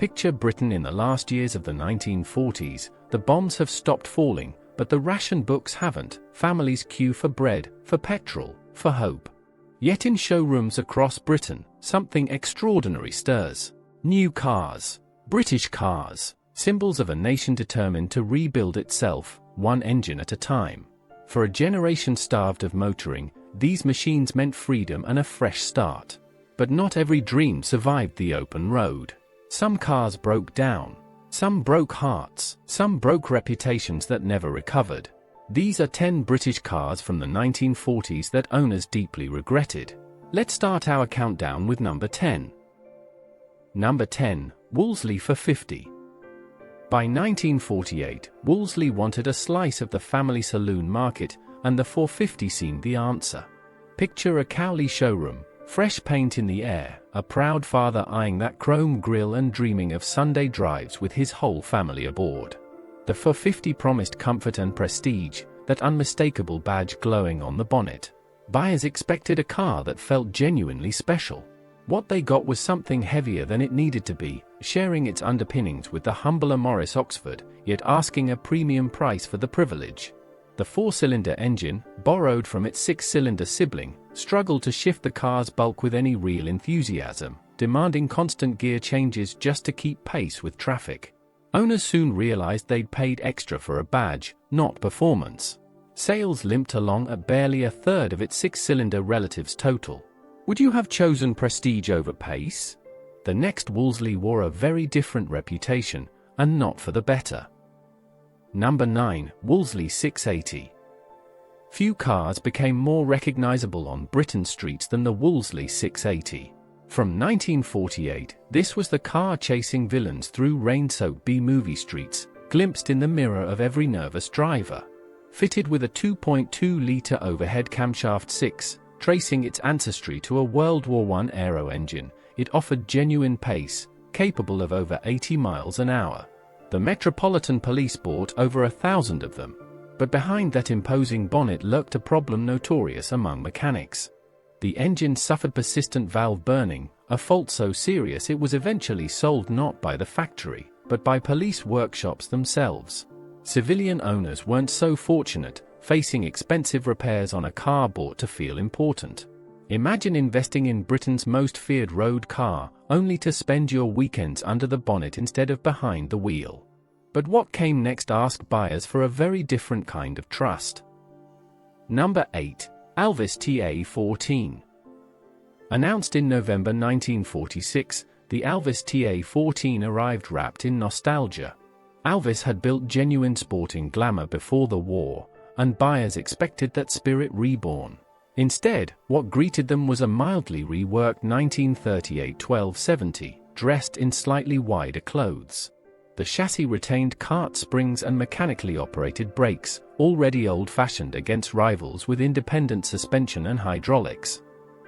Picture Britain in the last years of the 1940s. The bombs have stopped falling, but the ration books haven't. Families queue for bread, for petrol, for hope. Yet in showrooms across Britain, something extraordinary stirs. New cars. British cars. Symbols of a nation determined to rebuild itself, one engine at a time. For a generation starved of motoring, these machines meant freedom and a fresh start. But not every dream survived the open road. Some cars broke down. Some broke hearts. Some broke reputations that never recovered. These are 10 British cars from the 1940s that owners deeply regretted. Let's start our countdown with number 10. Number 10, Wolseley for 50. By 1948, Wolseley wanted a slice of the family saloon market, and the 450 seemed the answer. Picture a Cowley showroom, fresh paint in the air, a proud father eyeing that chrome grille and dreaming of Sunday drives with his whole family aboard. The 450 promised comfort and prestige, that unmistakable badge glowing on the bonnet. Buyers expected a car that felt genuinely special. What they got was something heavier than it needed to be, sharing its underpinnings with the humbler Morris Oxford, yet asking a premium price for the privilege. The 4-cylinder engine, borrowed from its 6-cylinder sibling, struggled to shift the car's bulk with any real enthusiasm, demanding constant gear changes just to keep pace with traffic. Owners soon realized they'd paid extra for a badge, not performance. Sales limped along at barely a third of its 6-cylinder relatives' total. Would you have chosen prestige over pace? The next Wolseley wore a very different reputation, and not for the better. Number 9, Wolseley 680. Few cars became more recognizable on Britain's streets than the Wolseley 680. From 1948, this was the car chasing villains through rain-soaked B-movie streets, glimpsed in the mirror of every nervous driver. Fitted with a 2.2-litre overhead camshaft 6, tracing its ancestry to a World War I aero engine, it offered genuine pace, capable of over 80 miles an hour. The Metropolitan Police bought over 1,000 of them. But behind that imposing bonnet lurked a problem notorious among mechanics. The engine suffered persistent valve burning, a fault so serious it was eventually sold not by the factory, but by police workshops themselves. Civilian owners weren't so fortunate, facing expensive repairs on a car bought to feel important. Imagine investing in Britain's most feared road car, only to spend your weekends under the bonnet instead of behind the wheel. But what came next asked buyers for a very different kind of trust. Number 8, Alvis TA14. Announced in November 1946, the Alvis TA14 arrived wrapped in nostalgia. Alvis had built genuine sporting glamour before the war, and buyers expected that spirit reborn. Instead, what greeted them was a mildly reworked 1938 1270, dressed in slightly wider clothes. The chassis retained cart springs and mechanically operated brakes, already old-fashioned against rivals with independent suspension and hydraulics.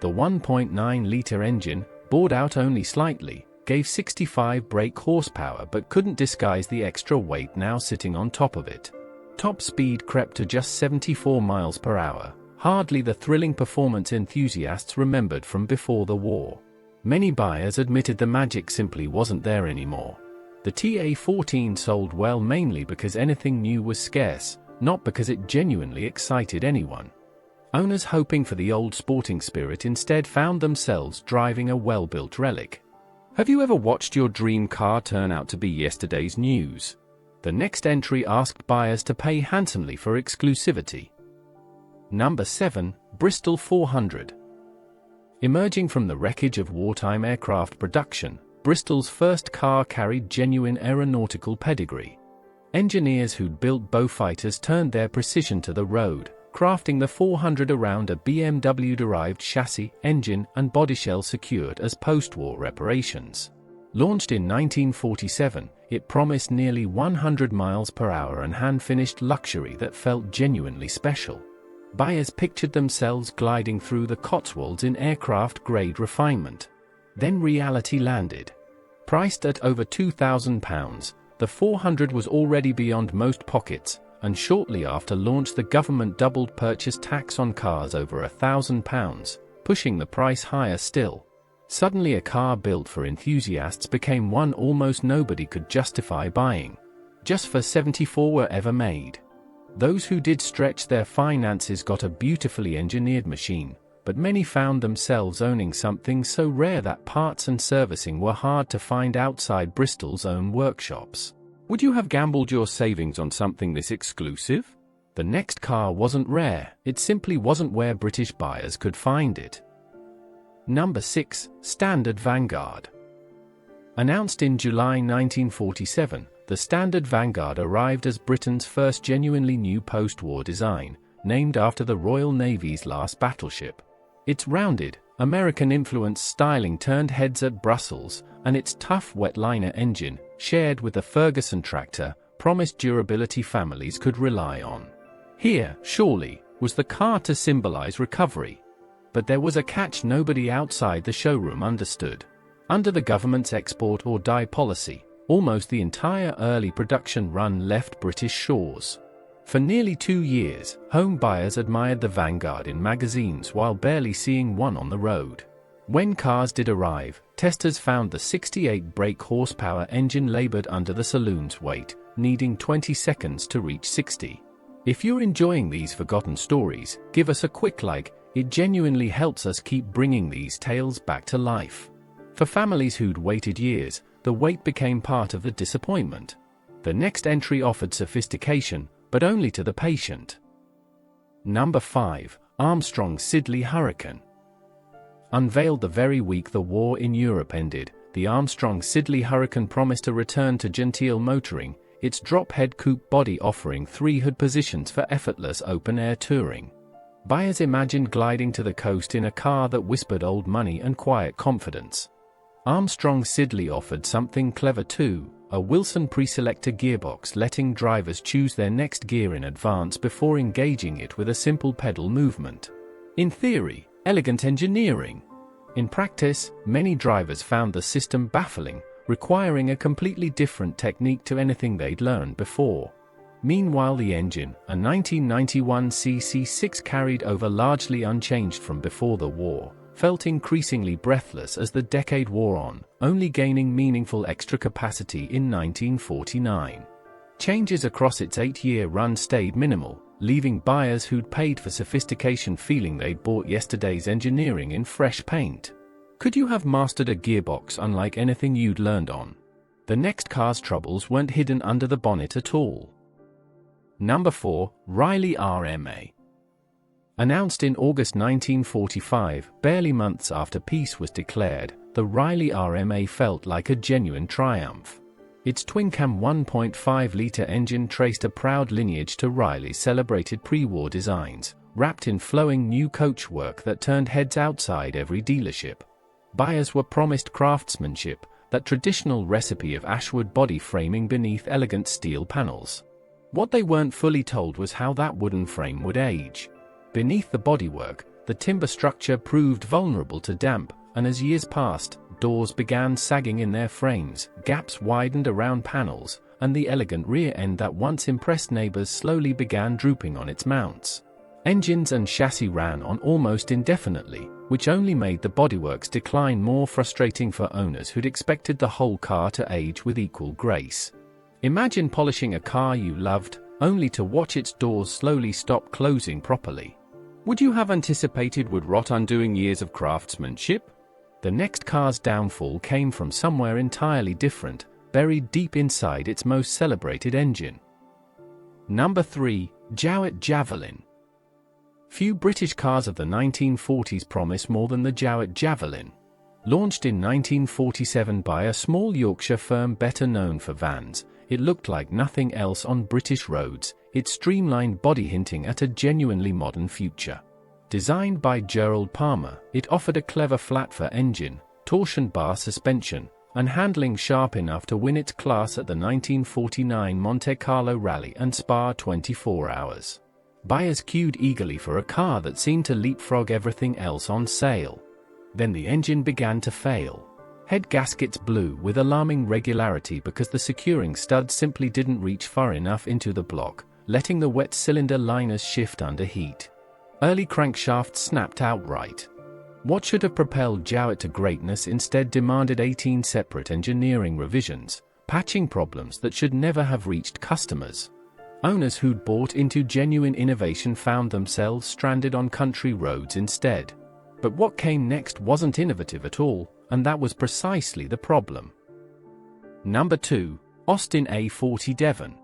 The 1.9-litre engine, bored out only slightly, gave 65 brake horsepower but couldn't disguise the extra weight now sitting on top of it. Top speed crept to just 74 miles per hour, hardly the thrilling performance enthusiasts remembered from before the war. Many buyers admitted the magic simply wasn't there anymore. The TA14 sold well mainly because anything new was scarce, not because it genuinely excited anyone. Owners hoping for the old sporting spirit instead found themselves driving a well-built relic. Have you ever watched your dream car turn out to be yesterday's news? The next entry asked buyers to pay handsomely for exclusivity. Number 7, Bristol 400. Emerging from the wreckage of wartime aircraft production, Bristol's first car carried genuine aeronautical pedigree. Engineers who'd built Beaufighters turned their precision to the road, crafting the 400 around a BMW-derived chassis, engine, and bodyshell secured as post-war reparations. Launched in 1947, it promised nearly 100 miles per hour and hand-finished luxury that felt genuinely special. Buyers pictured themselves gliding through the Cotswolds in aircraft-grade refinement. Then reality landed. Priced at over £2,000, the 400 was already beyond most pockets, and shortly after launch the government doubled purchase tax on cars over £1,000, pushing the price higher still. Suddenly a car built for enthusiasts became one almost nobody could justify buying. Just for 74 were ever made. Those who did stretch their finances got a beautifully engineered machine, but many found themselves owning something so rare that parts and servicing were hard to find outside Bristol's own workshops. Would you have gambled your savings on something this exclusive? The next car wasn't rare, it simply wasn't where British buyers could find it. Number 6. Standard Vanguard. Announced in July 1947, the Standard Vanguard arrived as Britain's first genuinely new post-war design, named after the Royal Navy's last battleship. Its rounded, American-influenced styling turned heads at Brussels, and its tough wet-liner engine, shared with the Ferguson tractor, promised durability families could rely on. Here, surely, was the car to symbolize recovery. But there was a catch nobody outside the showroom understood. Under the government's export or die policy, almost the entire early production run left British shores. For nearly 2 years, home buyers admired the Vanguard in magazines while barely seeing one on the road. When cars did arrive, testers found the 68 brake horsepower engine labored under the saloon's weight, needing 20 seconds to reach 60. If you're enjoying these forgotten stories, give us a quick like. It genuinely helps us keep bringing these tales back to life. For families who'd waited years, the wait became part of the disappointment. The next entry offered sophistication, but only to the patient. Number 5. Armstrong Siddeley Hurricane. Unveiled the very week the war in Europe ended, the Armstrong Siddeley Hurricane promised a return to genteel motoring, its drop-head coupe body offering 3 hood positions for effortless open-air touring. Buyers imagined gliding to the coast in a car that whispered old money and quiet confidence. Armstrong Siddeley offered something clever too, a Wilson pre-selector gearbox letting drivers choose their next gear in advance before engaging it with a simple pedal movement. In theory, elegant engineering. In practice, many drivers found the system baffling, requiring a completely different technique to anything they'd learned before. Meanwhile, the engine, a 1991 CC6 carried over largely unchanged from before the war, felt increasingly breathless as the decade wore on, only gaining meaningful extra capacity in 1949. Changes across its 8-year run stayed minimal, leaving buyers who'd paid for sophistication feeling they'd bought yesterday's engineering in fresh paint. Could you have mastered a gearbox unlike anything you'd learned on? The next car's troubles weren't hidden under the bonnet at all. Number 4. Riley RMA. Announced in August 1945, barely months after peace was declared, the Riley RMA felt like a genuine triumph. Its twin-cam 1.5-litre engine traced a proud lineage to Riley's celebrated pre-war designs, wrapped in flowing new coachwork that turned heads outside every dealership. Buyers were promised craftsmanship, that traditional recipe of ashwood body framing beneath elegant steel panels. What they weren't fully told was how that wooden frame would age. Beneath the bodywork, the timber structure proved vulnerable to damp, and as years passed, doors began sagging in their frames, gaps widened around panels, and the elegant rear end that once impressed neighbors slowly began drooping on its mounts. Engines and chassis ran on almost indefinitely, which only made the bodywork's decline more frustrating for owners who'd expected the whole car to age with equal grace. Imagine polishing a car you loved, only to watch its doors slowly stop closing properly. Would you have anticipated would rot undoing years of craftsmanship? The next car's downfall came from somewhere entirely different, buried deep inside its most celebrated engine. Number 3. Jowett Javelin. Few British cars of the 1940s promise more than the Jowett Javelin. Launched in 1947 by a small Yorkshire firm better known for vans, it looked like nothing else on British roads, its streamlined body hinting at a genuinely modern future. Designed by Gerald Palmer, it offered a clever flat-foot engine, torsion bar suspension, and handling sharp enough to win its class at the 1949 Monte Carlo Rally and Spa 24 Hours. Buyers queued eagerly for a car that seemed to leapfrog everything else on sale. Then the engine began to fail. Head gaskets blew with alarming regularity because the securing stud simply didn't reach far enough into the block, letting the wet cylinder liners shift under heat. Early crankshafts snapped outright. What should have propelled Jowett to greatness instead demanded 18 separate engineering revisions, patching problems that should never have reached customers. Owners who'd bought into genuine innovation found themselves stranded on country roads instead. But what came next wasn't innovative at all, and that was precisely the problem. Number 2. Austin A40 Devon.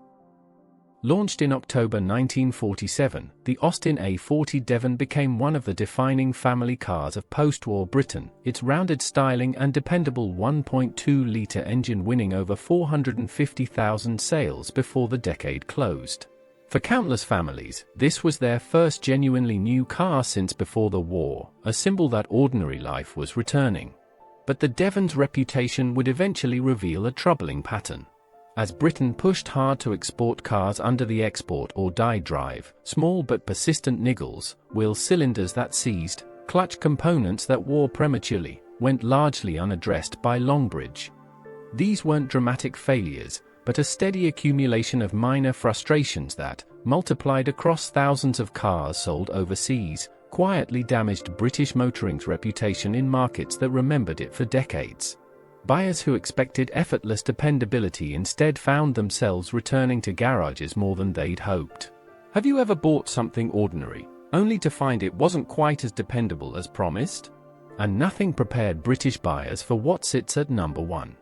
Launched in October 1947, the Austin A40 Devon became one of the defining family cars of post-war Britain, its rounded styling and dependable 1.2-litre engine winning over 450,000 sales before the decade closed. For countless families, this was their first genuinely new car since before the war, a symbol that ordinary life was returning. But the Devon's reputation would eventually reveal a troubling pattern. As Britain pushed hard to export cars under the export or die drive, small but persistent niggles, wheel cylinders that seized, clutch components that wore prematurely, went largely unaddressed by Longbridge. These weren't dramatic failures, but a steady accumulation of minor frustrations that, multiplied across thousands of cars sold overseas, quietly damaged British motoring's reputation in markets that remembered it for decades. Buyers who expected effortless dependability instead found themselves returning to garages more than they'd hoped. Have you ever bought something ordinary, only to find it wasn't quite as dependable as promised? And nothing prepared British buyers for what sits at number 1.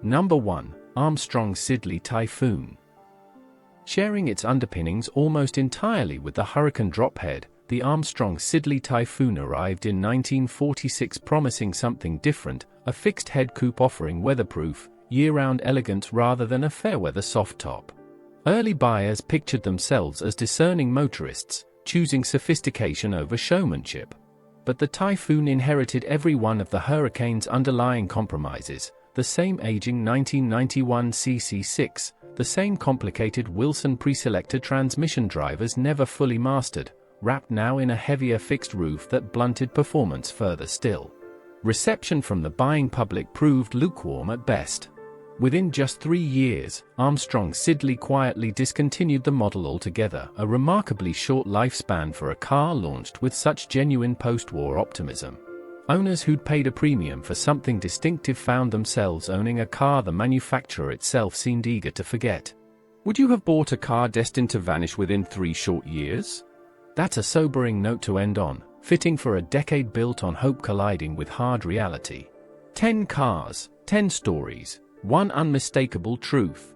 Number 1. Armstrong Siddeley Typhoon. Sharing its underpinnings almost entirely with the Hurricane drophead, the Armstrong Siddeley Typhoon arrived in 1946 promising something different, a fixed-head coupe offering weatherproof, year-round elegance rather than a fair-weather soft top. Early buyers pictured themselves as discerning motorists, choosing sophistication over showmanship. But the Typhoon inherited every one of the Hurricane's underlying compromises: the same aging 1991 CC6, the same complicated Wilson preselector transmission drivers never fully mastered, wrapped now in a heavier fixed roof that blunted performance further still. Reception from the buying public proved lukewarm at best. Within just 3 years, Armstrong Siddeley quietly discontinued the model altogether, a remarkably short lifespan for a car launched with such genuine post-war optimism. Owners who'd paid a premium for something distinctive found themselves owning a car the manufacturer itself seemed eager to forget. Would you have bought a car destined to vanish within 3 short years? That's a sobering note to end on, fitting for a decade built on hope colliding with hard reality. 10 cars, 10 stories, 1 unmistakable truth.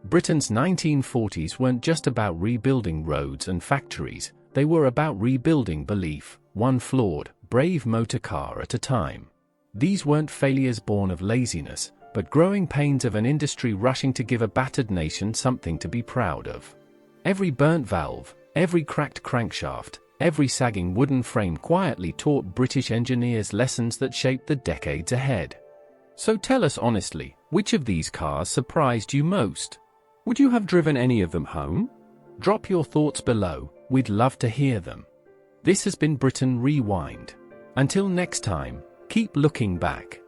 Britain's 1940s weren't just about rebuilding roads and factories, they were about rebuilding belief, one flawed, brave motor car at a time. These weren't failures born of laziness, but growing pains of an industry rushing to give a battered nation something to be proud of. Every burnt valve, every cracked crankshaft, every sagging wooden frame quietly taught British engineers lessons that shaped the decades ahead. So tell us honestly, which of these cars surprised you most? Would you have driven any of them home? Drop your thoughts below, we'd love to hear them. This has been Britain Rewind. Until next time, keep looking back.